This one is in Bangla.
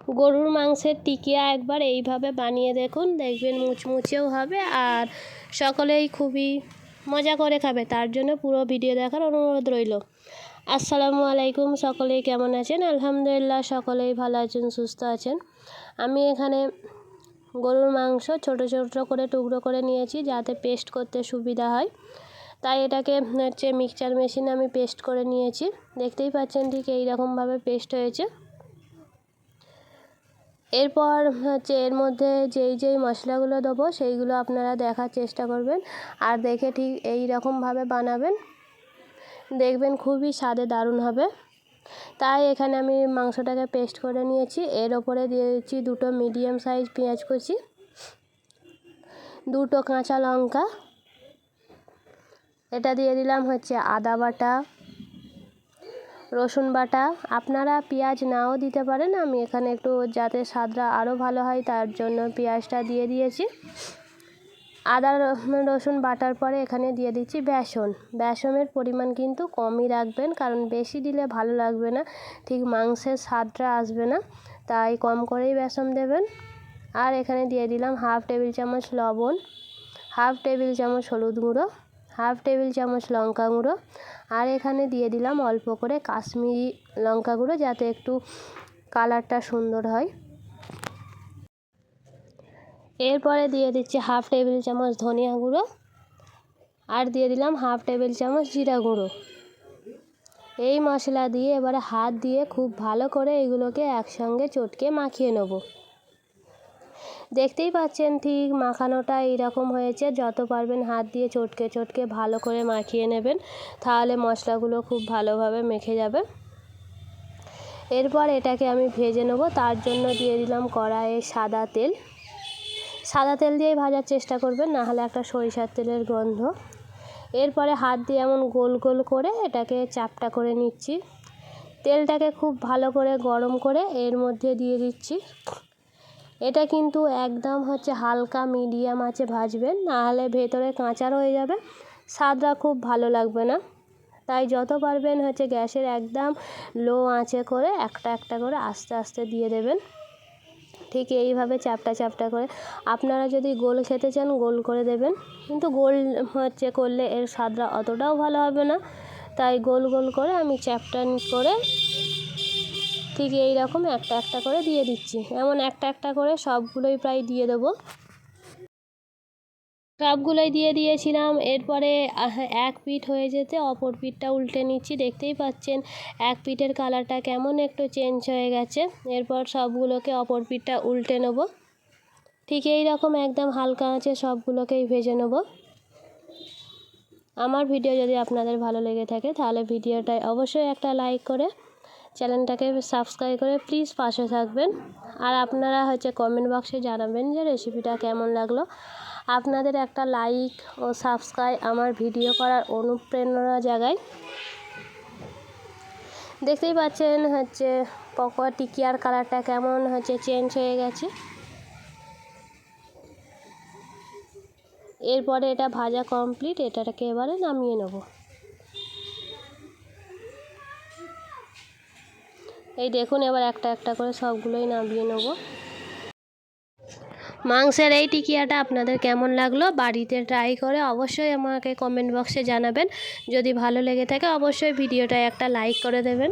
গরুর মাংসের টিকিয়া একবার এইভাবে বানিয়ে দেখুন, দেখবেন মুচমুচেও হবে আর সকলেই খুবই মজা করে খাবে। তার জন্য পুরো ভিডিও দেখার অনুরোধ রইল। আসসালামু আলাইকুম, সকলেই কেমন আছেন? আলহামদুলিল্লাহ সকলেই ভালো আছেন, সুস্থ আছেন। আমি এখানে গরুর মাংস ছোট ছোট করে টুকরো করে নিয়েছি যাতে পেস্ট করতে সুবিধা হয়, তাই এটাকে মিক্সচার মেশিনে আমি পেস্ট করে নিয়েছি। দেখতেই পাচ্ছেন ঠিক এই রকমভাবে পেস্ট হয়েছে। এরপর এর মধ্যে যেই মশলাগুলো দেবো সেইগুলো আপনারা দেখার চেষ্টা করবেন আর দেখে ঠিক এই রকমভাবে বানাবেন, দেখবেন খুবই স্বাদে দারুণ হবে। তাই এখানে আমি মাংসটাকে পেস্ট করে নিয়েছি। এর ওপরে দিয়েছি 2টো মিডিয়াম সাইজ পেঁয়াজ কুচি, 2টো কাঁচা লঙ্কা, এটা দিয়ে দিলাম আদা বাটা, রসুন বাটা। আপনারা পেঁয়াজ নাও দিতে পারেন, আমি এখানে একটু যাতে স্বাদটা আরও ভালো হয় তার জন্য পেঁয়াজটা দিয়ে দিয়েছি। আদা রসুন বাটার পরে এখানে দিয়ে দিচ্ছি বেসনের পরিমাণ কিন্তু কমই রাখবেন, কারণ বেশি দিলে ভালো লাগবে না, ঠিক মাংসের স্বাদটা আসবে না, তাই কম করেই বেসন দেবেন। আর এখানে দিয়ে দিলাম 1/2 টেবিল চামচ লবণ, 1/2 টেবিল চামচ হলুদ গুঁড়ো, 1/2 টেবিল চামচ লঙ্কা গুঁড়ো, আর এখানে দিয়ে দিলাম অল্প করে কাশ্মীরি লঙ্কা গুঁড়ো যাতে একটু কালারটা সুন্দর হয়। এরপরে দিয়ে দিচ্ছি 1/2 টেবিল চামচ ধনিয়া গুঁড়ো আর দিয়ে দিলাম 1/2 টেবিল চামচ জিরা গুঁড়ো। এই মশলা দিয়ে এবারে হাত দিয়ে খুব ভালো করে এগুলোকে একসঙ্গে চটকে মাখিয়ে নেব। দেখতেই পাচ্ছেন ঠিক মাখানোটা এইরকম হয়েছে। যত পারবেন হাত দিয়ে চটকে চটকে ভালো করে মাখিয়ে নেবেন, তাহলে মশলাগুলো খুব ভালোভাবে মেখে যাবে। এরপর এটাকে আমি ভেজে নেব। তার জন্য দিয়ে দিলাম কড়াইয়ে সাদা তেল দিয়েই ভাজার চেষ্টা করবেন, না হলে একটা সরিষার তেলের গন্ধ। এরপরে হাত দিয়ে এমন গোল গোল করে এটাকে চাপটা করে নিচ্ছি। তেলটাকে খুব ভালো করে গরম করে এর মধ্যে দিয়ে দিচ্ছি। এটা কিন্তু একদম হালকা মিডিয়াম আঁচে ভাজবেন, না হলে ভেতরে কাঁচা রয়ে যাবে, স্বাদটা খুব ভালো লাগবে না। তাই যত পারবেন গ্যাসের একদম লো আঁচে করে একটা একটা করে আস্তে আস্তে দিয়ে দেবেন। ঠিক এইভাবে চাপটা করে। আপনারা যদি গোল খেতে চান গোল করে দেবেন, কিন্তু গোল করলে এর স্বাদটা অতটাও ভালো হবে না, তাই গোল গোল করে আমি চ্যাপটা করে ঠিক এই রকম একটা একটা করে দিয়ে দিচ্ছি। এমন একটা একটা করে সবগুলোই প্রায় দিয়ে দেবো। সবগুলোই দিয়ে দিয়েছিলাম। এরপরে এক পিঠ হয়ে যেতে অপর পিঠটা উল্টে নিচ্ছি। দেখতেই পাচ্ছেন এক পিঠের কালারটা কেমন একটু চেঞ্জ হয়ে গেছে। এরপর সবগুলোকে অপর পিঠটা উল্টে নেব। ঠিক এই রকম একদম হালকা আঁচে সবগুলোকেই ভেজে নেব। আমার ভিডিও যদি আপনাদের ভালো লেগে থাকে তাহলে ভিডিওটায় অবশ্যই একটা লাইক করে চ্যানেলটাকে সাবস্ক্রাইব করে প্লিজ পাশে থাকবেন। আর আপনারা কমেন্ট বক্সে জানাবেন যে রেসিপিটা কেমন লাগলো। আপনাদের একটা লাইক ও সাবস্ক্রাইব আমার ভিডিও করার অনুপ্রেরণা জাগায়। দেখতেই পাচ্ছেন পকোড়া টিকিয়ার কালারটা কেমন চেঞ্জ হয়ে গেছে। এরপরে এটা ভাজা কমপ্লিট, এটাকে এবারে নামিয়ে নেব। এই দেখুন এবার একটা একটা করে সবগুলোই নামিয়ে নেব। মাংসের এই টিকিয়াটা আপনাদের কেমন লাগলো বাড়িতে ট্রাই করে অবশ্যই আমাকে কমেন্ট বক্সে জানাবেন। যদি ভালো লেগে থাকে অবশ্যই ভিডিওটায় একটা লাইক করে দেবেন।